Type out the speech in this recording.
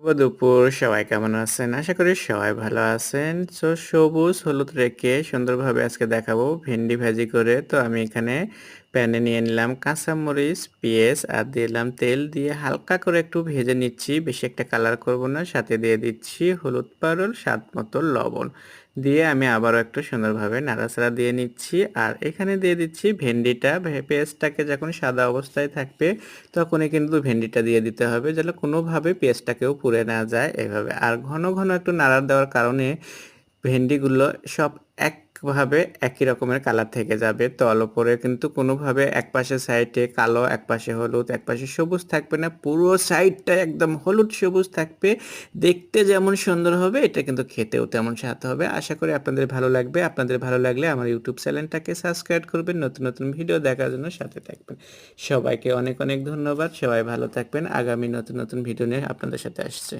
শুভ দুপুর সবাই কেমন আছেন? আশা করি সবাই ভালো আছেন। সবুজ হলুদ রেখে সুন্দরভাবে আজকে দেখাবো ভেন্ডি ভাজি করে। তো আমি এখানে প্যানে নিয়ে নিলাম কাঁচামরিচ, পেঁয়াজ আর দিলাম তেল দিয়ে হালকা করে একটু ভেজে নিচ্ছি। বেশি একটা কালার করব না। সাথে দিয়ে দিচ্ছি হলুদ পাউডার, স্বাদ মতো লবণ। দিয়ে আমি আবারও একটু সুন্দরভাবে নাড়াচাড়া দিয়ে নিচ্ছি। আর এখানে দিয়ে দিচ্ছি ভেন্ডিটা। পেঁয়াজটাকে যখন সাদা অবস্থায় থাকবে তখনই কিন্তু ভেন্ডিটা দিয়ে দিতে হবে যেন কোনোভাবে পেঁয়াজটাকেও পুড়ে না যায় এভাবে। আর ঘন ঘন একটু নাড়া দেওয়ার কারণে ভেন্ডিগুলো সব একভাবে একই রকমের কালার থেকে যাবে। তল ওপরে কিন্তু কোনোভাবে একপাশে সাইডে কালো, একপাশে হলুদ, একপাশে সবুজ থাকবে না। পুরো সাইডটা একদম হলুদ সবুজ থাকবে। দেখতে যেমন সুন্দর হবে এটা কিন্তু খেতেও তেমন স্বাদ হবে। আশা করি আপনাদের ভালো লাগবে। আপনাদের ভালো লাগলে আমার ইউটিউব চ্যানেলটাকে সাবস্ক্রাইব করবেন। নতুন নতুন ভিডিও দেখার জন্য সাথে থাকবেন। সবাইকে অনেক অনেক ধন্যবাদ। সবাই ভালো থাকবেন। আগামী নতুন নতুন ভিডিও নিয়ে আপনাদের সাথে আসছে।